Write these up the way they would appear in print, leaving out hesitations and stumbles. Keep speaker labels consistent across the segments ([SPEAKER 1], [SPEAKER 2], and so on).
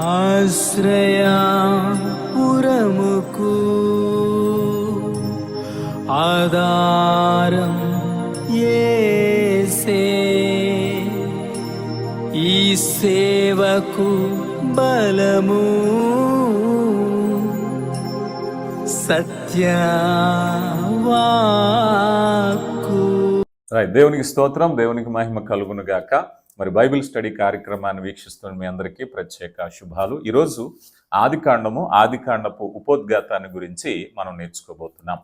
[SPEAKER 1] ఆశ్రయాపురముకు ఆధారం యేసే, ఈ సేవకు బలము సత్యవాక్కు.
[SPEAKER 2] దేవునికి స్తోత్రం, దేవునికి మహిమ కలుగును గాక. మరి బైబిల్ స్టడీ కార్యక్రమాన్ని వీక్షిస్తున్న మీ అందరికీ ప్రత్యేక శుభాలు. ఈరోజు ఆదికాండపు ఉపోద్ఘాతాన్ని గురించి మనం నేర్చుకోబోతున్నాం.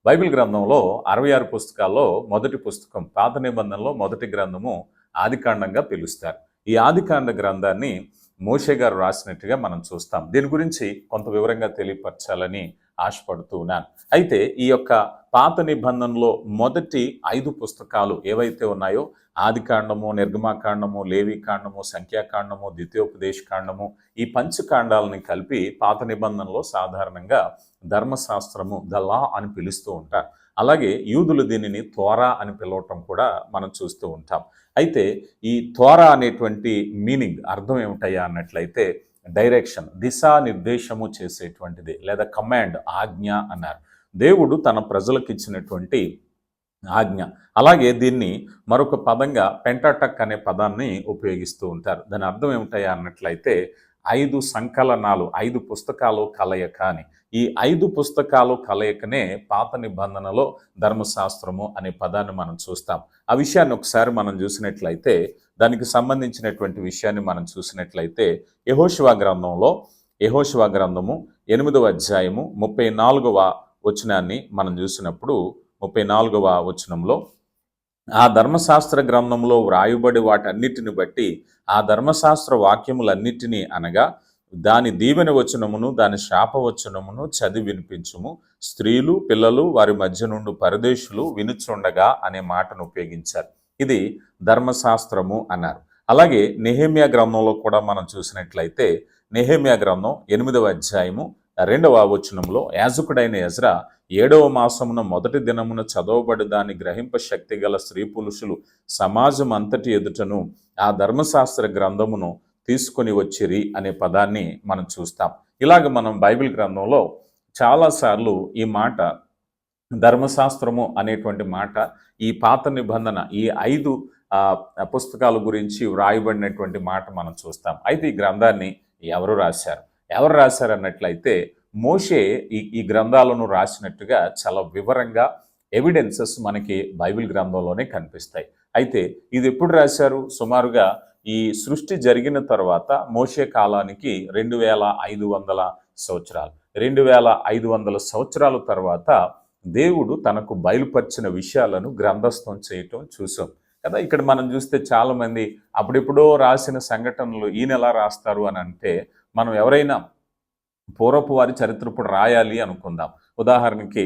[SPEAKER 2] బైబిల్ గ్రంథంలో 66 పుస్తకాల్లో మొదటి పుస్తకం, పాత నిబంధనలో మొదటి గ్రంథము ఆదికాండంగా పిలుస్తారు. ఈ ఆదికాండ గ్రంథాన్ని మోషే గారు రాసినట్టుగా మనం చూస్తాం. దీని గురించి కొంత వివరంగా తెలియపరచాలని ఆశపడుతూ ఉన్నాను. అయితే ఈ యొక్క పాత నిబంధనలో మొదటి 5 పుస్తకాలు ఏవైతే ఉన్నాయో, ఆదికాండము, నిర్గమాకాండము, లేవికాండము, సంఖ్యాకాండము, ద్వితీయోపదేశ కాండము, ఈ పంచకాండాలని కలిపి పాత నిబంధనలో సాధారణంగా ధర్మశాస్త్రము, ద లా అని పిలుస్తూ ఉంటారు. అలాగే యూదులు దీనిని తోరా అని పిలవటం కూడా మనం చూస్తూ ఉంటాం. అయితే ఈ తోరా అనేటువంటి మీనింగ్, అర్థం ఏమిటయ్యా అన్నట్లయితే డైరెక్షన్, దిశానిర్దేశము చేసేటువంటిది, లేదా కమాండ్, ఆజ్ఞ అన్నారు. దేవుడు తన ప్రజలకు ఇచ్చినటువంటి ఆజ్ఞ. అలాగే దీన్ని మరొక పదంగా పెంటాటక్ అనే పదాన్ని ఉపయోగిస్తూ ఉంటారు. దాని అర్థం ఏమిటయ్యా అన్నట్లయితే 5 సంకలనాలు, 5 పుస్తకాలు కలయిక అని. ఈ 5 పుస్తకాలు కలయికనే పాత నిబంధనలో ధర్మశాస్త్రము అనే పదాన్ని మనం చూస్తాం. ఆ విషయాన్ని ఒకసారి మనం చూసినట్లయితే, దానికి సంబంధించినటువంటి విషయాన్ని మనం చూసినట్లయితే యెహోషువ గ్రంథము 8వ అధ్యాయము 34వ వచనాన్ని మనం చూసినప్పుడు, 34వ వచనంలో, ఆ ధర్మశాస్త్ర గ్రంథంలో వ్రాయబడి వాటన్నిటిని బట్టి ఆ ధర్మశాస్త్ర వాక్యములన్నిటినీ అనగా దాని దీవెన వచనమును దాని శాప వచనమును చదివి వినిపించుము, స్త్రీలు పిల్లలు వారి మధ్య నుండి పరదేశులు వినుచుండగా అనే మాటను ఉపయోగించారు. ఇది ధర్మశాస్త్రము అన్నారు. అలాగే నెహెమ్యా గ్రంథంలో కూడా మనం చూసినట్లయితే, నెహెమ్యా గ్రంథం 8వ అధ్యాయము 2వ వచనంలో, యాజకుడైన ఎజ్రా 7వ మాసమున మొదటి దినమున చదవబడి దాన్ని గ్రహింప శక్తి గల స్త్రీ పురుషులు సమాజం అంతటి ఎదుటను ఆ ధర్మశాస్త్ర గ్రంథమును తీసుకొని వచ్చిరి అనే పదాన్ని మనం చూస్తాం. ఇలాగ మనం బైబిల్ గ్రంథంలో చాలాసార్లు ఈ మాట, ధర్మశాస్త్రము అనేటువంటి మాట, ఈ పాత నిబంధన, ఈ 5 పుస్తకాల గురించి వ్రాయబడినటువంటి మాట మనం చూస్తాం. అయితే ఈ గ్రంథాన్ని ఎవరు రాశారు అన్నట్లయితే, మోషే ఈ గ్రంథాలను రాసినట్టుగా చాలా వివరంగా ఎవిడెన్సెస్ మనకి బైబిల్ గ్రంథంలోనే కనిపిస్తాయి. అయితే ఇది ఎప్పుడు రాశారు? సుమారుగా ఈ సృష్టి జరిగిన తర్వాత మోషే కాలానికి 2500 సంవత్సరాలు, 2500 సంవత్సరాల తర్వాత దేవుడు తనకు బయలుపరిచిన విషయాలను గ్రంథస్థం చేయటం చూసాం కదా. ఇక్కడ మనం చూస్తే చాలామంది అప్పుడెప్పుడో రాసిన సంఘటనలు ఈయన ఎలా రాస్తారు అని అంటే, మనం ఎవరైనా పూర్వపు వారి చరిత్ర ఇప్పుడు రాయాలి అనుకుందాం. ఉదాహరణకి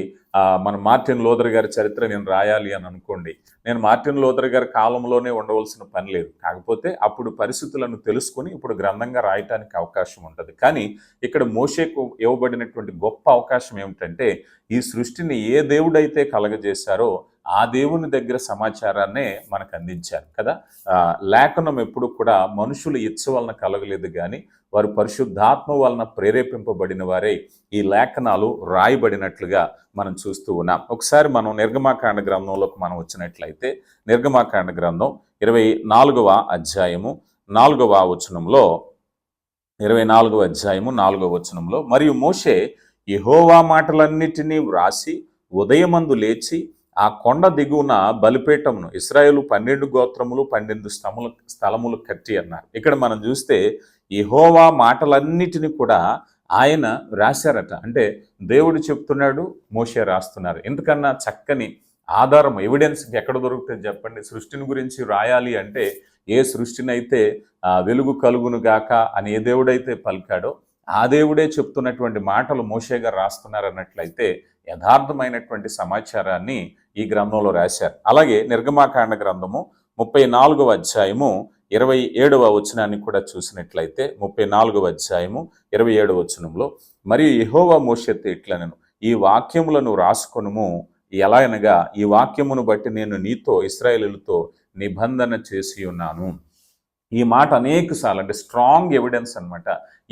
[SPEAKER 2] మన మార్టిన్ లూథర్ గారి చరిత్ర నేను రాయాలి అని అనుకోండి. నేను మార్టిన్ లూథర్ గారి కాలంలోనే ఉండవలసిన పని లేదు. కాకపోతే అప్పుడు పరిస్థితులను తెలుసుకొని ఇప్పుడు గ్రంథంగా రాయటానికి అవకాశం ఉంటుంది. కానీ ఇక్కడ మోషేకు ఇవ్వబడినటువంటి గొప్ప అవకాశం ఏమిటంటే, ఈ సృష్టిని ఏ దేవుడైతే కలగజేశారో ఆ దేవుని దగ్గర సమాచారాన్నే మనకు అందించారు కదా. లేఖనం ఎప్పుడు కూడా మనుషుల ఇచ్చ వలన కలగలేదు, కానీ వారు పరిశుద్ధాత్మ వలన ప్రేరేపింపబడిన వారే ఈ లేఖనాలు రాయబడినట్లుగా మనం చూస్తూ ఉన్నాం. ఒకసారి మనం నిర్గమాకాండ గ్రంథంలోకి మనం వచ్చినట్లయితే, నిర్గమాకాండ గ్రంథం 24వ అధ్యాయము 4వ వచనంలో, 24వ అధ్యాయము 4వ వచనంలో, మరియు మోషే యెహోవా మాటలన్నిటినీ వ్రాసి ఉదయమందు లేచి ఆ కొండ దిగువన బలిపీఠమును, ఇశ్రాయేలు 12 గోత్రములు 12 స్థలములు కట్టి అన్నారు. ఇక్కడ మనం చూస్తే యెహోవా మాటలన్నిటిని కూడా ఆయన రాశారట. అంటే దేవుడు చెప్తున్నాడు, మోషే రాస్తున్నారు. ఎందుకన్నా చక్కని ఆధారం, ఎవిడెన్స్ ఎక్కడ దొరుకుతుంది చెప్పండి? సృష్టిని గురించి రాయాలి అంటే, ఏ సృష్టినైతే వెలుగు కలుగును గాక అని ఏ దేవుడైతే పలికాడో ఆ దేవుడే చెప్తున్నటువంటి మాటలు మోషే గారు రాస్తున్నారు అన్నట్లయితే యథార్థమైనటువంటి సమాచారాన్ని ఈ గ్రంథంలో రాశారు. అలాగే నిర్గమాకాండ గ్రంథము 34వ అధ్యాయము 27వ వచనాన్ని కూడా చూసినట్లయితే, 34వ అధ్యాయము 27వ వచనంలో, మరియు యెహోవా మోషేతో ఇట్లనెను, ఈ వాక్యములను రాసుకొనుము, ఎలా అనగా ఈ వాక్యమును బట్టి నేను నీతో ఇశ్రాయేలుతో నిబంధన చేసి ఉన్నాను. ఈ మాట అనేక సార్లు అంటే స్ట్రాంగ్ ఎవిడెన్స్ అన్నమాట.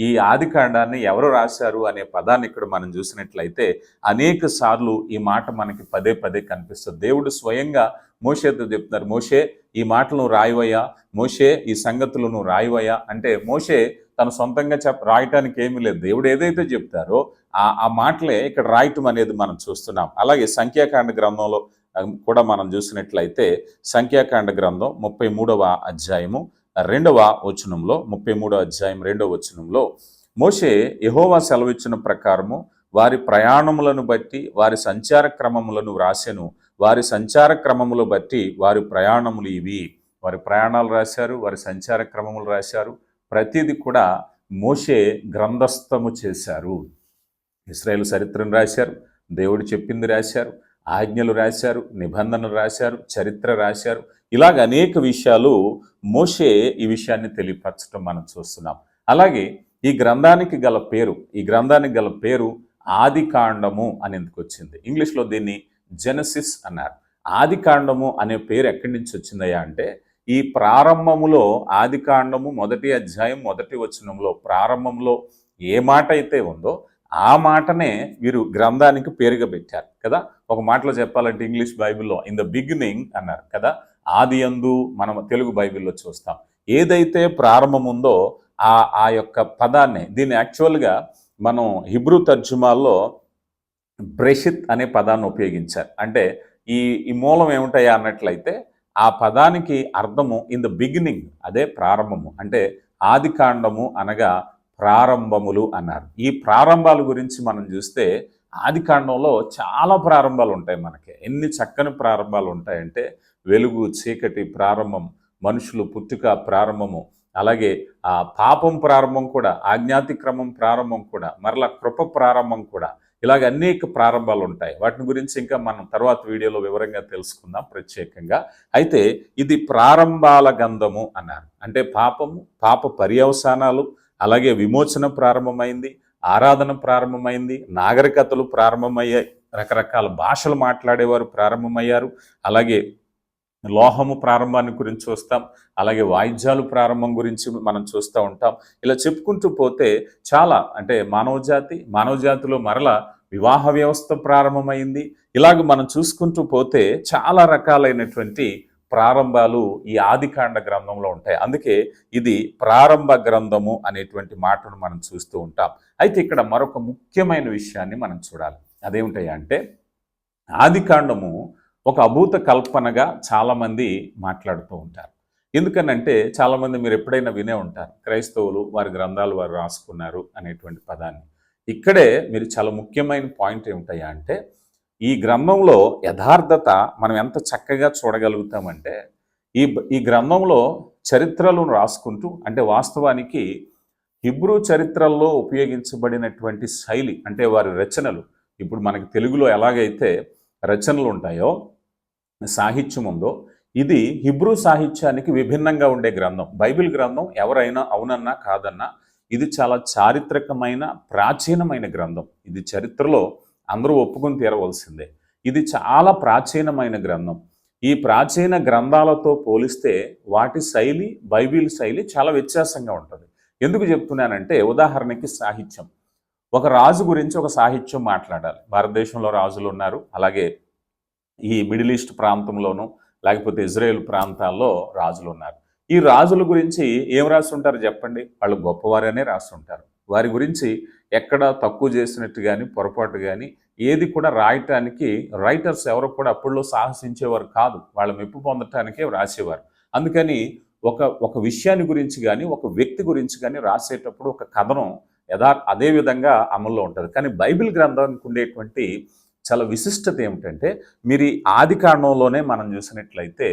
[SPEAKER 2] ఈ ఆది కాండాన్ని ఎవరు రాశారు అనే పదాన్ని ఇక్కడ మనం చూసినట్లయితే అనేక సార్లు ఈ మాట మనకి పదే పదే కనిపిస్తుంది. దేవుడు స్వయంగా మోషేతో చెప్తున్నారు, మోషే ఈ మాటలు నువ్వు రాయవయ్యా, మోషే ఈ సంగతులు నువ్వు రాయవయ్యా అంటే మోషే తను సొంతంగా రాయటానికి ఏమీ లేదు. దేవుడు ఏదైతే చెప్తారో ఆ మాటలే ఇక్కడ రాయటం అనేది మనం చూస్తున్నాం. అలాగే సంఖ్యాకాండ గ్రంథంలో కూడా మనం చూసినట్లయితే సంఖ్యాకాండ గ్రంథం 33వ అధ్యాయము 2వ వచనంలో 33వ అధ్యాయం 2వ వచనంలో మోషే యెహోవా సెలవిచ్చిన ప్రకారము వారి ప్రయాణములను బట్టి వారి సంచార క్రమములను వ్రాసెను, వారి సంచార క్రమములు బట్టి వారి ప్రయాణములు ఇవి. వారి ప్రయాణాలు రాశారు, వారి సంచార క్రమములు రాశారు. ప్రతిదీ కూడా మోషే గ్రంథస్థము చేశారు. ఇశ్రాయేలు చరిత్రను రాశారు, దేవుడు చెప్పింది రాశారు, ఆజ్ఞలు రాశారు, నిబంధనలు రాశారు, చరిత్ర రాశారు. ఇలాగ అనేక విషయాలు మోషే ఈ విషయాన్ని తెలియపరచడం మనం చూస్తున్నాం. అలాగే ఈ గ్రంథానికి గల పేరు ఆది కాండము అని ఎందుకు వచ్చింది? ఇంగ్లీష్లో దీన్ని జెనసిస్ అన్నారు. ఆది కాండము అనే పేరు ఎక్కడి నుంచి వచ్చిందయ్యా అంటే ఈ ప్రారంభములో ఆది కాండము 1వ అధ్యాయం 1వ వచనంలో ప్రారంభంలో ఏ మాట అయితే ఉందో ఆ మాటనే వీరు గ్రంథానికి పేరుగా పెట్టారు కదా. ఒక మాటలో చెప్పాలంటే ఇంగ్లీష్ బైబిల్లో ఇన్ ద బిగినింగ్ అన్నారు కదా. ఆది యందు మనం తెలుగు బైబిల్లో చూస్తాం. ఏదైతే ప్రారంభం ఉందో ఆ యొక్క పదాన్ని, దీన్ని యాక్చువల్గా మనం హిబ్రూ తర్జుమాల్లో బ్రెషిత్ అనే పదాన్ని ఉపయోగించారు. అంటే ఈ మూలం ఏమిటాయా అన్నట్లయితే ఆ పదానికి అర్థము ఇన్ ద బిగినింగ్, అదే ప్రారంభము. అంటే ఆది కాండము అనగా ప్రారంభములు అన్నారు. ఈ ప్రారంభాల గురించి మనం చూస్తే ఆది కాండంలో చాలా ప్రారంభాలు ఉంటాయి. మనకి ఎన్ని చక్కని ప్రారంభాలు ఉంటాయంటే వెలుగు చీకటి ప్రారంభం, మనుషులు పుట్టుక ప్రారంభము, అలాగే ఆ పాపం ప్రారంభం కూడా, ఆజ్ఞాతిక్రమం ప్రారంభం కూడా, మరలా కృప ప్రారంభం కూడా, ఇలాగ అనేక ప్రారంభాలు ఉంటాయి. వాటిని గురించి ఇంకా మనం తర్వాత వీడియోలో వివరంగా తెలుసుకుందాం ప్రత్యేకంగా. అయితే ఇది ప్రారంభాల గంధము అన్నారు. అంటే పాపము, పాప పర్యవసానాలు, అలాగే విమోచన ప్రారంభమైంది, ఆరాధన ప్రారంభమైంది, నాగరికతలు ప్రారంభమయ్యాయి, రకరకాల భాషలు మాట్లాడేవారు ప్రారంభమయ్యారు, అలాగే లోహము ప్రారంభాన్ని గురించి చూస్తాం, అలాగే వాయిద్యాలు ప్రారంభం గురించి మనం చూస్తూ ఉంటాం. ఇలా చెప్పుకుంటూ పోతే చాలా, అంటే మానవజాతిలో మరలా వివాహ వ్యవస్థ ప్రారంభమైంది. ఇలాగ మనం చూసుకుంటూ పోతే చాలా రకాలైనటువంటి ప్రారంభాలు ఈ ఆదికాండ గ్రంథంలో ఉంటాయి. అందుకే ఇది ప్రారంభ గ్రంథము అనేటువంటి మాటను మనం చూస్తూ ఉంటాం. అయితే ఇక్కడ మరొక ముఖ్యమైన విషయాన్ని మనం చూడాలి. అదేమిటయ్యా అంటే ఆదికాండము ఒక అభూత కల్పనగా చాలామంది మాట్లాడుతూ ఉంటారు. ఎందుకనంటే చాలామంది మీరు ఎప్పుడైనా వినే ఉంటారు, క్రైస్తవులు వారి గ్రంథాలు వారు రాసుకున్నారు అనేటువంటి పదాన్ని. ఇక్కడే మీరు చాలా ముఖ్యమైన పాయింట్ ఏమిటయ్యా అంటే ఈ గ్రంథంలో యథార్థత మనం ఎంత చక్కగా చూడగలుగుతామంటే ఈ గ్రంథంలో చరిత్రలను రాసుకుంటూ, అంటే వాస్తవానికి హిబ్రూ చరిత్రల్లో ఉపయోగించబడినటువంటి శైలి, అంటే వారి రచనలు, ఇప్పుడు మనకి తెలుగులో ఎలాగైతే రచనలు ఉంటాయో, సాహిత్యం ఉందో, ఇది హిబ్రూ సాహిత్యానికి విభిన్నంగా ఉండే గ్రంథం. బైబిల్ గ్రంథం ఎవరైనా అవునన్నా కాదన్నా ఇది చాలా చారిత్రకమైన ప్రాచీనమైన గ్రంథం. ఇది చరిత్రలో అందరూ ఒప్పుకొని తీరవలసిందే. ఇది చాలా ప్రాచీనమైన గ్రంథం. ఈ ప్రాచీన గ్రంథాలతో పోలిస్తే వాటి శైలి, బైబిల్ శైలి చాలా వ్యత్యాసంగా ఉంటుంది. ఎందుకు చెప్తున్నానంటే ఉదాహరణకి సాహిత్యం, ఒక రాజు గురించి ఒక సాహిత్యం మాట్లాడాలి. భారతదేశంలో రాజులు ఉన్నారు, అలాగే ఈ మిడిల్ ఈస్ట్ ప్రాంతంలోనూ లేకపోతే ఇజ్రాయెల్ ప్రాంతాల్లో రాజులు ఉన్నారు. ఈ రాజుల గురించి ఏం రాస్తుంటారు చెప్పండి? వాళ్ళు గొప్పవారనే రాస్తుంటారు. వారి గురించి ఎక్కడ తక్కువ చేసినట్టు కానీ పొరపాటు కానీ ఏది కూడా రాయటానికి రైటర్స్ ఎవరు కూడా అప్పుడులో సాహసించేవారు కాదు. వాళ్ళ మెప్పు పొందటానికే రాసేవారు. అందుకని ఒక విషయాన్ని గురించి కానీ ఒక వ్యక్తి గురించి కానీ రాసేటప్పుడు ఒక కథనం అదే విధంగా అమల్లో ఉంటుంది. కానీ బైబిల్ గ్రంథానికి ఉండేటువంటి చాలా విశిష్టత ఏమిటంటే మీరు ఈ ఆది కాండంలోనే మనం చూసినట్లయితే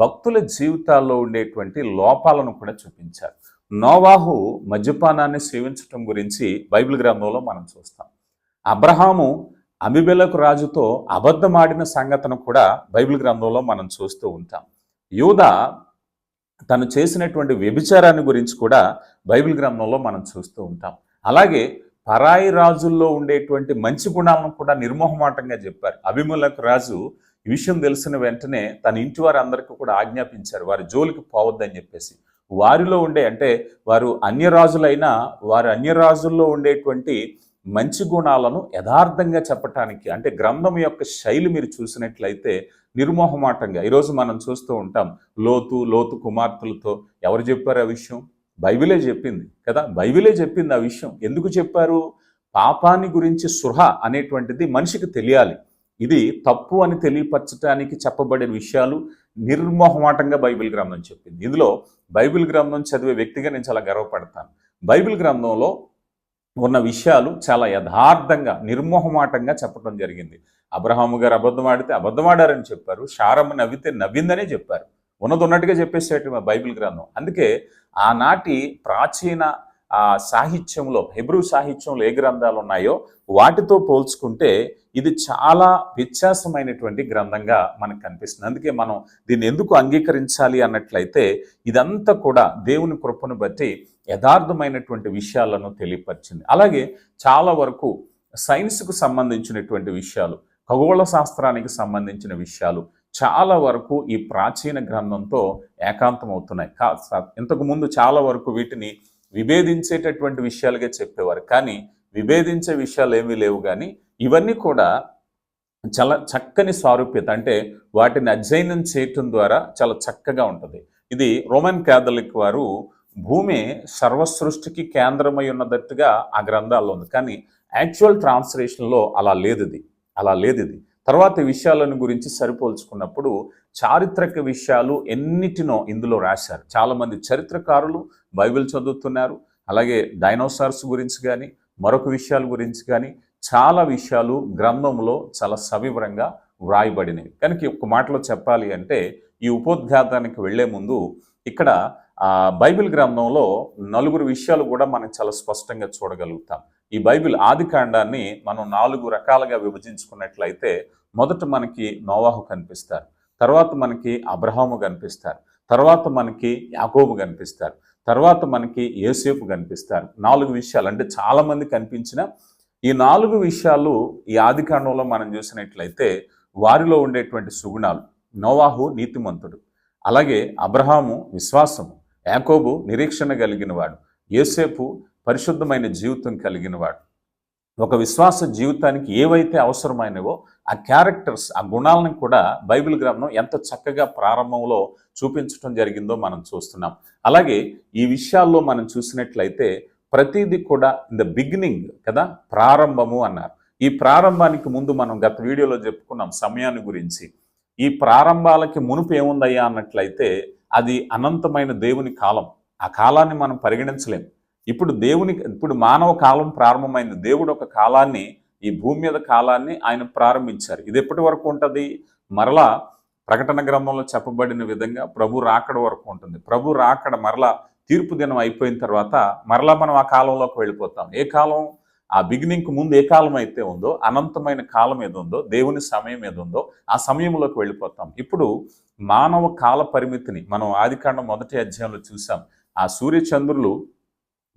[SPEAKER 2] భక్తుల జీవితాల్లో ఉండేటువంటి లోపాలను కూడా చూపించారు. నోవాహు మద్యపానాన్ని సేవించటం గురించి బైబిల్ గ్రంథంలో మనం చూస్తాం. అబ్రహాము అబీమెలెకు రాజుతో అబద్ధమాడిన సంగతిని కూడా బైబిల్ గ్రంథంలో మనం చూస్తూ ఉంటాం. యూదా తను చేసినటువంటి వ్యభిచారాన్ని గురించి కూడా బైబిల్ గ్రంథంలో మనం చూస్తూ ఉంటాం. అలాగే పరాయి రాజుల్లో ఉండేటువంటి మంచి గుణాలను కూడా నిర్మోహమాటంగా చెప్పారు. అబీమెలెకు రాజు ఈ విషయం తెలిసిన వెంటనే తన ఇంటి వారందరికీ కూడా ఆజ్ఞాపించారు, వారి జోలికి పోవద్దని చెప్పేసి. వారిలో ఉండే అంటే వారు అన్యరాజులైనా వారు అన్యరాజుల్లో ఉండేటువంటి మంచి గుణాలను యథార్థంగా చెప్పటానికి అంటే గ్రంథం యొక్క శైలి మీరు చూసినట్లయితే నిర్మోహమాటంగా ఈరోజు మనం చూస్తూ ఉంటాం. లోతు కుమార్తెలతో ఎవరు చెప్పారు ఆ విషయం? బైబిలే చెప్పింది కదా. బైబిలే చెప్పింది ఆ విషయం. ఎందుకు చెప్పారు? పాపాన్ని గురించి స్పృహ అనేటువంటిది మనిషికి తెలియాలి. ఇది తప్పు అని తెలియపరచడానికి చెప్పబడిన విషయాలు నిర్మోహమాటంగా బైబిల్ గ్రంథం చెప్పింది. ఇందులో బైబిల్ గ్రంథం చదివే వ్యక్తిగా నేను చాలా గర్వపడతాను. బైబిల్ గ్రంథంలో ఉన్న విషయాలు చాలా యథార్థంగా నిర్మోహమాటంగా చెప్పడం జరిగింది. అబ్రహాము గారు అబద్ధం ఆడితే అబద్ధమాడారని చెప్పారు. శారమ్మ నవ్వితే నవ్విందనే చెప్పారు. ఉన్నట్టుగా చెప్పేసేట బైబిల్ గ్రంథం. అందుకే ఆనాటి ప్రాచీన సాహిత్యంలో హెబ్రూ సాహిత్యంలో ఏ గ్రంథాలు ఉన్నాయో వాటితో పోల్చుకుంటే ఇది చాలా వ్యత్యాసమైనటువంటి గ్రంథంగా మనకు కనిపిస్తుంది. అందుకే మనం దీన్ని ఎందుకు అంగీకరించాలి అన్నట్లయితే ఇదంతా కూడా దేవుని కృపను బట్టి యథార్థమైనటువంటి విషయాలను తెలియపరిచింది. అలాగే చాలా వరకు సైన్స్కు సంబంధించినటువంటి విషయాలు, ఖగోళ శాస్త్రానికి సంబంధించిన విషయాలు చాలా వరకు ఈ ప్రాచీన గ్రంథంతో ఏకాంతం అవుతున్నాయి. ఇంతకుముందు చాలా వరకు వీటిని విభేదించేటటువంటి విషయాలుగా చెప్పేవారు, కానీ విభేదించే విషయాలు ఏమీ లేవు. కానీ ఇవన్నీ కూడా చాలా చక్కని సారూప్యత, అంటే వాటిని అధ్యయనం చేయటం ద్వారా చాలా చక్కగా ఉంటుంది. ఇది రోమన్ క్యాథలిక్ వారు భూమి సర్వసృష్టికి కేంద్రమై ఉన్నట్టుగా ఆ గ్రంథాల్లో ఉంది, కానీ యాక్చువల్ ట్రాన్స్లేషన్లో అలా లేదు ఇది. తర్వాత విషయాలను గురించి సరిపోల్చుకున్నప్పుడు చారిత్రక విషయాలు ఎన్నిటినో ఇందులో రాశారు. చాలామంది చరిత్రకారులు బైబిల్ చదువుతున్నారు. అలాగే డైనోసార్స్ గురించి కానీ మరొక విషయాల గురించి కానీ చాలా విషయాలు గ్రంథంలో చాలా సవివరంగా వ్రాయబడినవి. కనుక ఒక మాటలో చెప్పాలి అంటే ఈ ఉపోద్ఘాతానికి వెళ్లే ముందు ఇక్కడ బైబిల్ గ్రంథంలో 4 విషయాలు కూడా మనం చాలా స్పష్టంగా చూడగలుగుతాం. ఈ బైబిల్ ఆది కాండాన్ని మనం 4 రకాలుగా విభజించుకున్నట్లయితే మొదట మనకి నోవాహు కనిపిస్తారు, తర్వాత మనకి అబ్రహాము కనిపిస్తారు, తర్వాత మనకి యాకోబు కనిపిస్తారు, తర్వాత మనకి యోసేపు కనిపిస్తారు. 4 విషయాలు అంటే చాలా మంది కనిపించిన ఈ 4 విషయాలు ఈ ఆది కాండంలో మనం చూసినట్లయితే వారిలో ఉండేటువంటి సుగుణాలు. నోవాహు నీతిమంతుడు, అలాగే అబ్రహాము విశ్వాసము, యాకోబు నిరీక్షణ కలిగినవాడు, యోసేపు పరిశుద్ధమైన జీవితం కలిగినవాడు. ఒక విశ్వాస జీవితానికి ఏవైతే అవసరమైనవో ఆ క్యారెక్టర్స్, ఆ గుణాలను కూడా బైబిల్ గ్రంథం ఎంత చక్కగా ప్రారంభంలో చూపించడం జరిగిందో మనం చూస్తున్నాం. అలాగే ఈ విషయాల్లో మనం చూసినట్లయితే ప్రతిదీ కూడా ఇన్ ద బిగినింగ్ కదా, ప్రారంభము అన్నారు. ఈ ప్రారంభానికి ముందు మనం గత వీడియోలో చెప్పుకున్నాం సమయాన్ని గురించి. ఈ ప్రారంభాలకి మునుపు ఏముందయ్యా అన్నట్లయితే అది అనంతమైన దేవుని కాలం. ఆ కాలాన్ని మనం పరిగణించలేం. ఇప్పుడు మానవ కాలం ప్రారంభమైంది. దేవుడు ఒక కాలాన్ని, ఈ భూమి మీద కాలాన్ని ఆయన ప్రారంభించారు. ఇది ఎప్పటి వరకు ఉంటుంది? మరలా ప్రకటన గ్రంథంలో చెప్పబడిన విధంగా ప్రభు రాకడ వరకు ఉంటుంది. ప్రభు రాకడ మరలా తీర్పు దినం అయిపోయిన తర్వాత మరలా మనం ఆ కాలంలోకి వెళ్ళిపోతాం. ఏ కాలం? ఆ బిగినింగ్కి ముందు ఏ కాలం అయితే ఉందో, అనంతమైన కాలం ఏది ఉందో, దేవుని సమయం ఏది ఉందో ఆ సమయంలోకి వెళ్ళిపోతాం. ఇప్పుడు మానవ కాల పరిమితిని మనం ఆదికాండం 1వ అధ్యాయంలో చూసాం. ఆ సూర్యచంద్రులు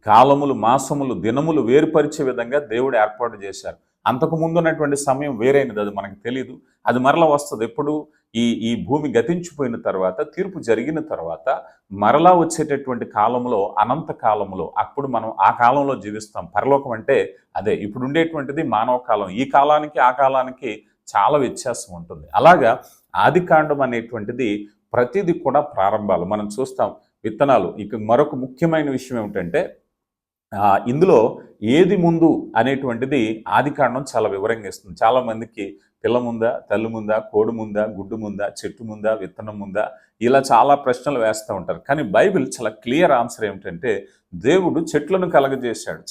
[SPEAKER 2] కాలములు, మాసములు, దినములు వేరుపరిచే విధంగా దేవుడు ఏర్పాటు చేశారు. అంతకు ముందు ఉన్నటువంటి సమయం వేరైనది, అది మనకు తెలియదు. అది మరలా వస్తుంది. ఎప్పుడు? ఈ భూమి గతించిపోయిన తర్వాత, తీర్పు జరిగిన తర్వాత మరలా వచ్చేటటువంటి కాలంలో, అనంత కాలంలో, అప్పుడు మనం ఆ కాలంలో జీవిస్తాం. పరలోకం అంటే అదే. ఇప్పుడు ఉండేటువంటిది మానవ కాలం. ఈ కాలానికి ఆ కాలానికి చాలా వ్యత్యాసం ఉంటుంది. అలాగా ఆదికాండం అనేటువంటిది ప్రతిదీ కూడా ప్రారంభాలు మనం చూస్తాం. విత్తనాలు. ఇక మరొక ముఖ్యమైన విషయం ఏమిటంటే ఇందులో ఏది ముందు అనేటువంటిది ఆదికాండం చాలా వివరంగా ఇస్తుంది. చాలా మందికి పిల్ల ముందా, తల్లి ముందా, కోడి ముందా, గుడ్డు ముందా, చెట్టు ముందా, విత్తనం ముందా, ఇలా చాలా ప్రశ్నలు వేస్తూ ఉంటారు. కానీ బైబిల్ చాలా క్లియర్ ఆన్సర్ ఏమిటంటే దేవుడు చెట్లను కలగజేశాడు.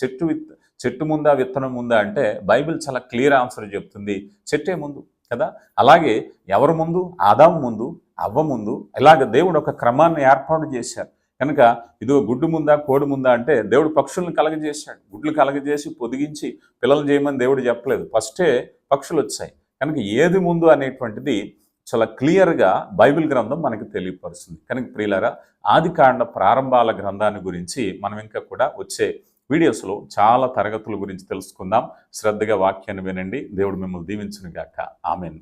[SPEAKER 2] చెట్టు ముందా, విత్తనం ముందా అంటే బైబిల్ చాలా క్లియర్ ఆన్సర్ చెప్తుంది, చెట్టే ముందు కదా. అలాగే ఎవరు ముందు? ఆదాము ముందు, అవ్వ ముందు. ఇలాగ దేవుడు ఒక క్రమాన్ని ఏర్పాటు చేశారు. కనుక ఇదిగో గుడ్డు ముందా, కోడి ముందా అంటే దేవుడు పక్షులను కలగజేశాడు. గుడ్లు కలగజేసి పొదిగించి పిల్లలు చేయమని దేవుడు చెప్పలేదు. ఫస్టే పక్షులు వచ్చాయి. కనుక ఏది ముందు అనేటువంటిది చాలా క్లియర్గా బైబిల్ గ్రంథం మనకు తెలియపరుస్తుంది. కనుక ప్రియులారా, ఆదికాండ ప్రారంభాల గ్రంథాన్ని గురించి మనం ఇంకా కూడా వచ్చే వీడియోస్లో చాలా తరగతుల గురించి తెలుసుకుందాం. శ్రద్ధగా వాక్యాన్ని వినండి. దేవుడు మిమ్మల్ని దీవించును గాక. ఆమేన్.